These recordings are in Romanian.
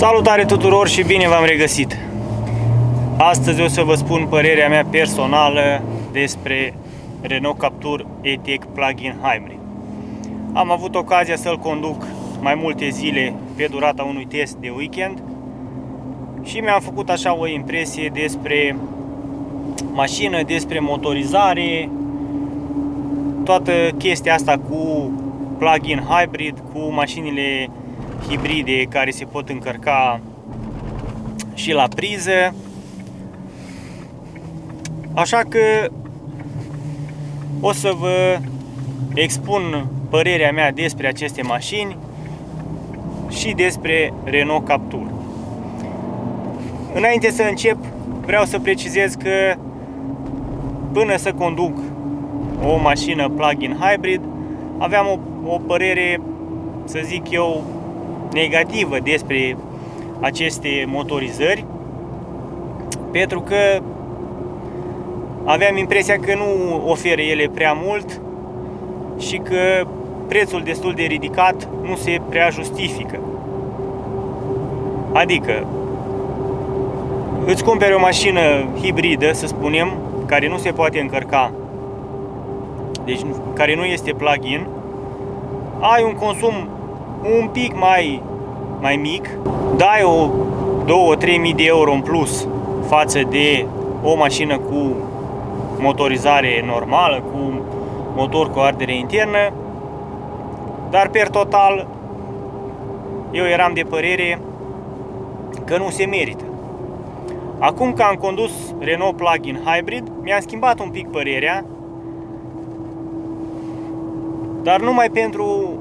Salutare tuturor și bine v-am regăsit! Astăzi o să vă spun părerea mea personală despre Renault Captur E-Tech Plug-in Hybrid. Am avut ocazia să-l conduc mai multe zile pe durata unui test de weekend și mi-am făcut așa o impresie despre mașină, despre motorizare, toată chestia asta cu plug-in hybrid, cu mașinile hibride care se pot încărca și la priză. Așa că o să vă expun părerea mea despre aceste mașini și despre Renault Captur. Înainte să încep, vreau să precizez că până să conduc o mașină plug-in hybrid, aveam o părere, să zic eu, negativă despre aceste motorizări, pentru că aveam impresia că nu oferă ele prea mult și că prețul destul de ridicat nu se prea justifică. Adică îți cumperi o mașină hibridă, să spunem, care nu se poate încărca, deci care nu este plug-in, ai un consum un pic mai mic, dai o 2-3 mii de euro în plus față de o mașină cu motorizare normală, cu motor cu ardere internă, dar per total eu eram de părere că nu se merită. Acum că am condus Renault Plug-in Hybrid, mi-am schimbat un pic părerea, dar numai pentru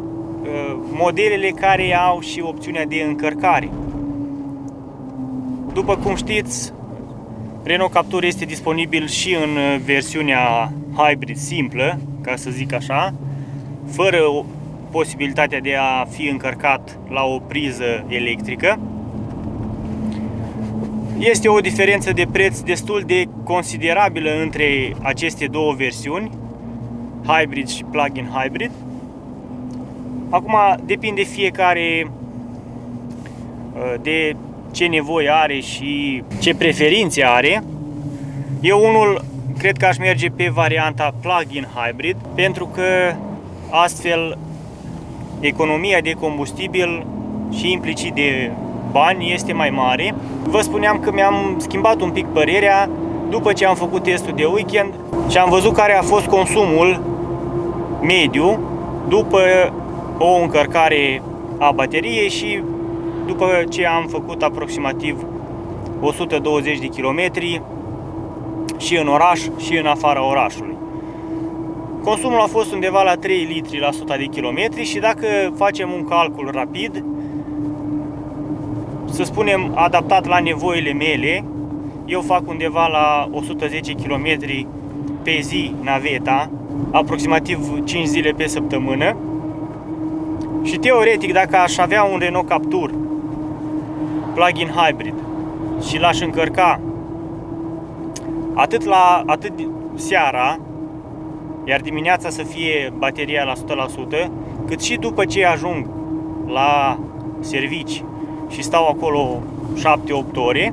modelele care au și opțiunea de încărcare. După cum știți, Renault Captur este disponibil și în versiunea hybrid simplă, ca să zic așa, fără posibilitatea de a fi încărcat la o priză electrică. Este o diferență de preț destul de considerabilă între aceste două versiuni, hybrid și plug-in hybrid. Acum depinde fiecare de ce nevoie are și ce preferințe are. Eu unul cred că aș merge pe varianta plug-in hybrid, pentru că astfel economia de combustibil și implicit de bani este mai mare. Vă spuneam că mi-am schimbat un pic părerea după ce am făcut testul de weekend și am văzut care a fost consumul mediu după o încărcare a bateriei și după ce am făcut aproximativ 120 de kilometri și în oraș și în afara orașului. Consumul a fost undeva la 3 litri la 100 de kilometri și dacă facem un calcul rapid, să spunem adaptat la nevoile mele, eu fac undeva la 110 km pe zi naveta, aproximativ 5 zile pe săptămână. Și teoretic, dacă aș avea un Renault Captur plug-in hybrid și l-aș încărca atât seara, iar dimineața să fie bateria la 100%, cât și după ce ajung la servici și stau acolo 7-8 ore,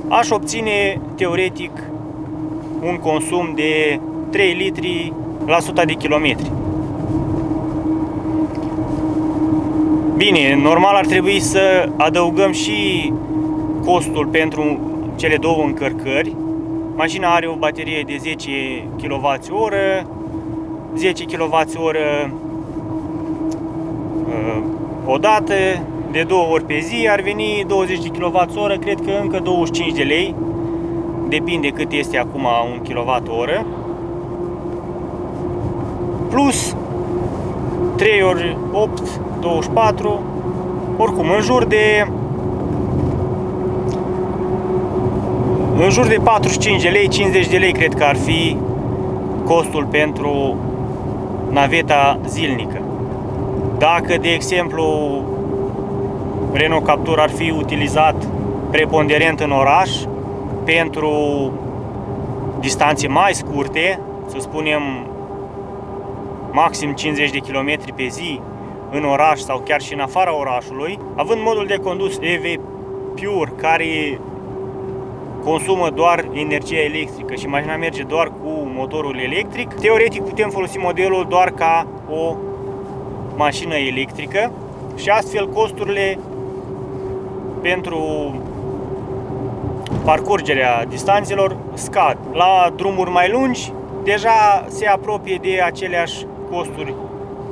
aș obține teoretic un consum de 3 litri la 100 de kilometri. Bine, normal ar trebui să adăugăm și costul pentru cele două încărcări. Mașina are o baterie de 10 kWh, 10 kWh o dată, de 2 ori pe zi, ar veni 20 de kWh, cred că încă 25 de lei, depinde cât este acum 1 kWh, plus 3 ori 8, 24, oricum în jur de 45 de lei, 50 de lei cred că ar fi costul pentru naveta zilnică. Dacă, de exemplu, Renault Captur ar fi utilizat preponderent în oraș pentru distanțe mai scurte, să spunem maxim 50 de km pe zi, în oraș sau chiar și în afara orașului, având modul de condus EV Pure, care consumă doar energia electrică și mașina merge doar cu motorul electric, teoretic putem folosi modelul doar ca o mașină electrică și astfel costurile pentru parcurgerea distanțelor scad. La drumuri mai lungi deja se apropie de aceleași costuri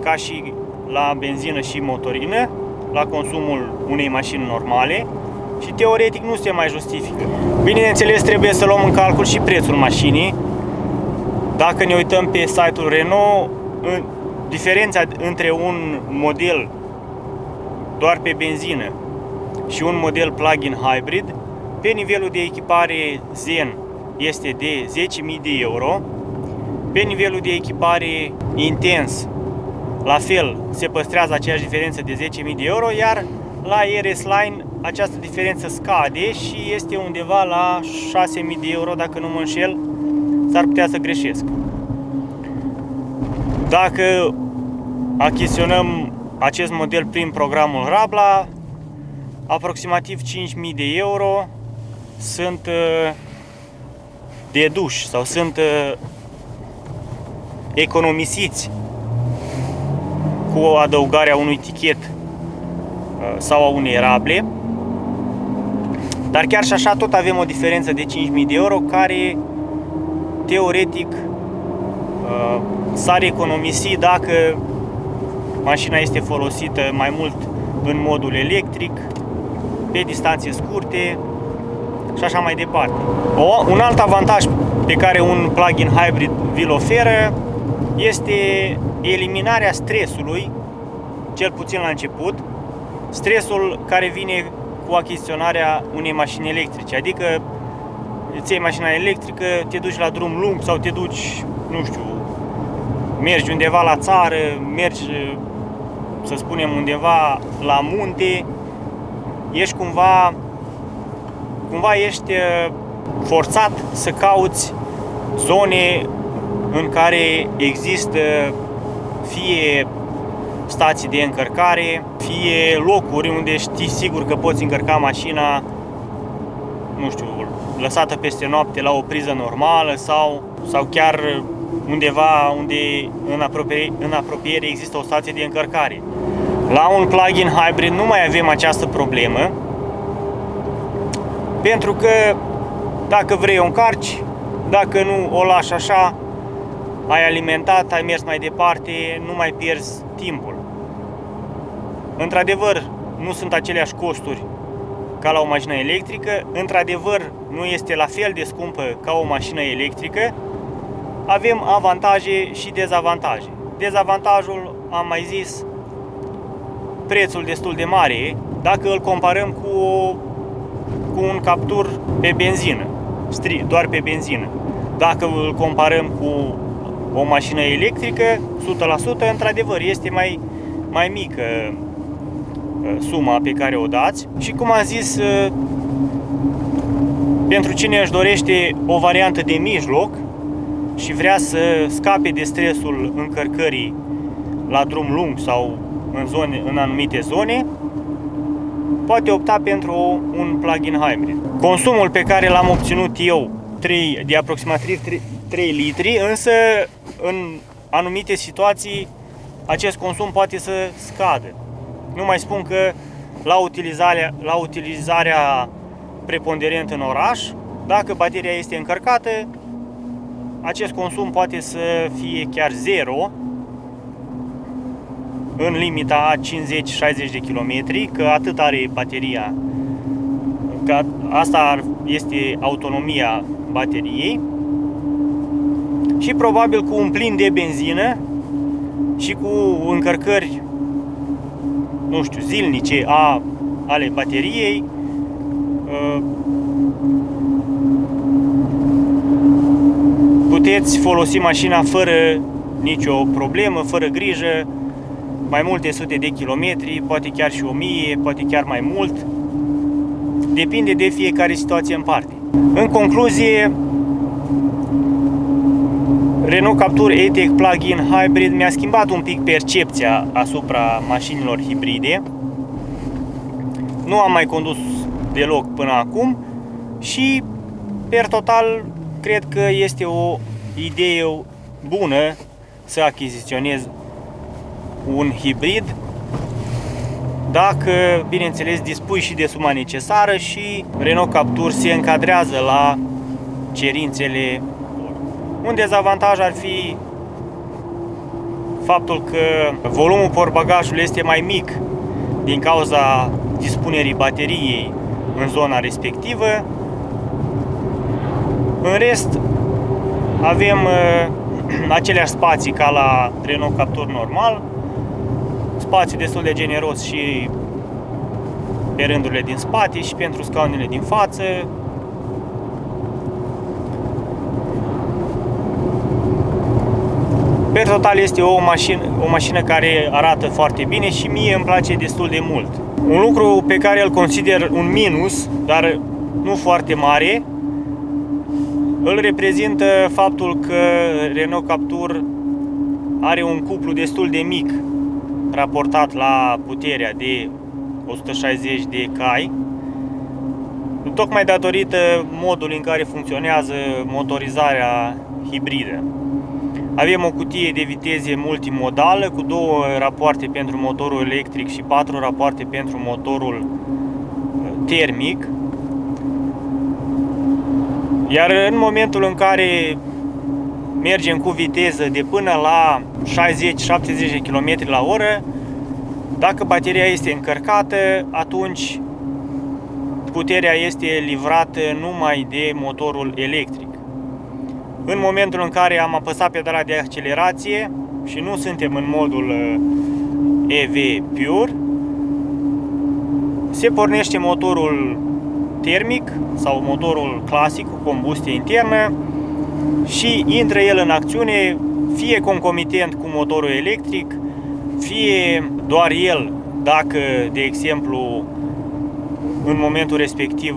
ca și la benzină și motorină, la consumul unei mașini normale și teoretic nu se mai justifică. Bineînțeles, trebuie să luăm în calcul și prețul mașinii. Dacă ne uităm pe site-ul Renault, diferența între un model doar pe benzină și un model plug-in hybrid pe nivelul de echipare Zen este de 10.000 de euro, pe nivelul de echipare Intens la fel se păstrează aceeași diferență de 10.000 de euro, iar la RS Line această diferență scade și este undeva la 6.000 de euro, dacă nu mă înșel, s-ar putea să greșesc. Dacă achiziționăm acest model prin programul Rabla, aproximativ 5.000 de euro sunt deduși sau sunt economisiți cu adăugarea unui tichet sau a unei rable. Dar chiar și așa tot avem o diferență de 5.000 de euro care teoretic s-ar economisi dacă mașina este folosită mai mult în modul electric, pe distanțe scurte și așa mai departe. Un alt avantaj pe care un plug-in hybrid vi-l oferă este eliminarea stresului, cel puțin la început, stresul care vine cu achiziționarea unei mașini electrice. Adică îți iei mașina electrică, te duci la drum lung sau te duci, nu știu, mergi undeva la țară, mergi, să spunem, undeva la munte, ești cumva ești forțat să cauți zone în care există fie stații de încărcare, fie locuri unde știi sigur că poți încărca mașina, nu știu, lăsată peste noapte la o priză normală sau chiar undeva unde în apropiere există o stație de încărcare. La un plug-in hybrid nu mai avem această problemă, pentru că dacă vrei o încarci, dacă nu o lași așa, ai alimentat, ai mers mai departe, nu mai pierzi timpul. Într-adevăr, nu sunt aceleași costuri ca la o mașină electrică, într-adevăr, nu este la fel de scumpă ca o mașină electrică, avem avantaje și dezavantaje. Dezavantajul, am mai zis, prețul destul de mare, dacă îl comparăm cu un Captur pe benzină, doar pe benzină. Dacă îl comparăm cu o mașină electrică, 100%, într-adevăr, este mai mică suma pe care o dați. Și cum am zis, pentru cine își dorește o variantă de mijloc și vrea să scape de stresul încărcării la drum lung sau în anumite zone, poate opta pentru un plug-in hybrid. Consumul pe care l-am obținut eu de aproximativ 3 litri, însă în anumite situații acest consum poate să scadă. Nu mai spun că la utilizarea preponderentă în oraș, dacă bateria este încărcată, acest consum poate să fie chiar zero în limita a 50-60 de km, că atât are bateria, că asta este autonomia bateriei. Și probabil cu un plin de benzină și cu încărcări, nu știu, zilnice ale bateriei, puteți folosi mașina fără nicio problemă, fără grijă, mai multe sute de kilometri, poate chiar și 1000, poate chiar mai mult. Depinde de fiecare situație în parte. În concluzie, Renault Captur E-Tech Plug-in Hybrid mi-a schimbat un pic percepția asupra mașinilor hibride. Nu am mai condus deloc până acum și, per total, cred că este o idee bună să achiziționez un hibrid dacă, bineînțeles, dispui și de suma necesară și Renault Captur se încadrează la cerințele. Un dezavantaj ar fi faptul că volumul portbagajului este mai mic din cauza dispunerii bateriei în zona respectivă. În rest, avem aceleași spații ca la Renault Captur normal, spațiu destul de generos și pe rândurile din spate și pentru scaunele din față. Per total este o mașină care arată foarte bine și mie îmi place destul de mult. Un lucru pe care îl consider un minus, dar nu foarte mare, îl reprezintă faptul că Renault Captur are un cuplu destul de mic raportat la puterea de 160 de cai, tocmai datorită modului în care funcționează motorizarea hibridă. Avem o cutie de viteze multimodală cu 2 rapoarte pentru motorul electric și 4 rapoarte pentru motorul termic. Iar în momentul în care mergem cu viteză de până la 60-70 de km la oră, dacă bateria este încărcată, atunci puterea este livrată numai de motorul electric. În momentul în care am apăsat pedala de accelerație și nu suntem în modul EV Pure, se pornește motorul termic sau motorul clasic cu combustie internă și intră el în acțiune, fie concomitent cu motorul electric, fie doar el dacă, de exemplu, în momentul respectiv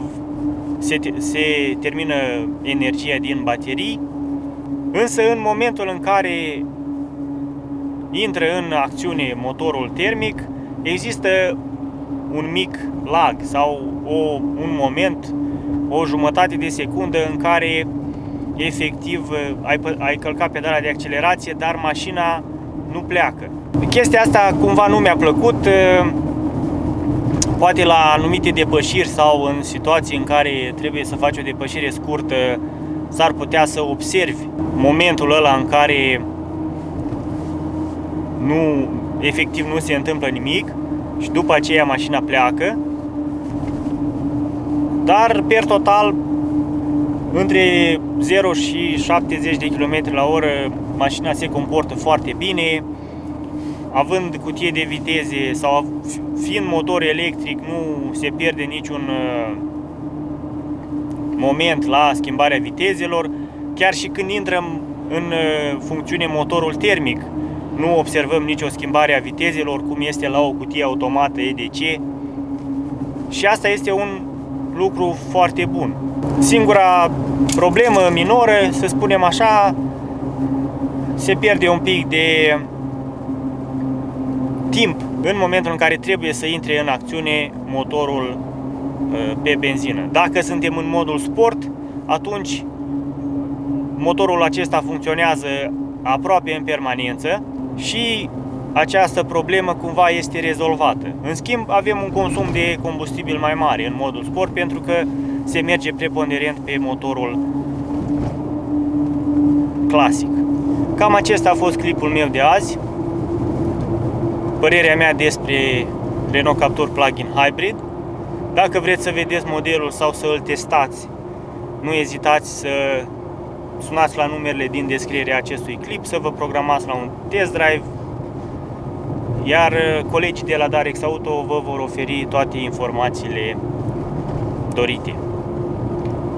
se termină energia din baterii. Însă în momentul în care intră în acțiune motorul termic, există un mic lag sau un moment, o jumătate de secundă în care efectiv ai călcat pedala de accelerație, dar mașina nu pleacă. Chestia asta cumva nu mi-a plăcut. Poate la anumite depășiri sau în situații în care trebuie să faci o depășire scurtă, s-ar putea să observi momentul ăla în care efectiv nu se întâmplă nimic și după aceea mașina pleacă. Dar, per total, între 0 și 70 de km la oră, mașina se comportă foarte bine. Având cutie de viteze sau fiind motor electric, nu se pierde niciun moment la schimbarea vitezelor. Chiar și când intrăm în funcțiune motorul termic, nu observăm nicio schimbare a vitezelor, cum este la o cutie automată EDC. Și asta este un lucru foarte bun. Singura problemă minoră, să spunem așa, se pierde un pic de timp în momentul în care trebuie să intre în acțiune motorul pe benzină. Dacă suntem în modul sport, atunci motorul acesta funcționează aproape în permanență și această problemă cumva este rezolvată. În schimb, avem un consum de combustibil mai mare în modul sport pentru că se merge preponderent pe motorul clasic. Cam acesta a fost clipul meu de azi. Părerea mea despre Renault Captur Plug-in Hybrid. Dacă vreți să vedeți modelul sau să îl testați, nu ezitați să sunați la numerele din descrierea acestui clip, să vă programați la un test drive, iar colegii de la Darex Auto vă vor oferi toate informațiile dorite.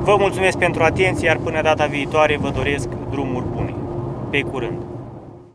Vă mulțumesc pentru atenție, iar până data viitoare vă doresc drumuri bune. Pe curând!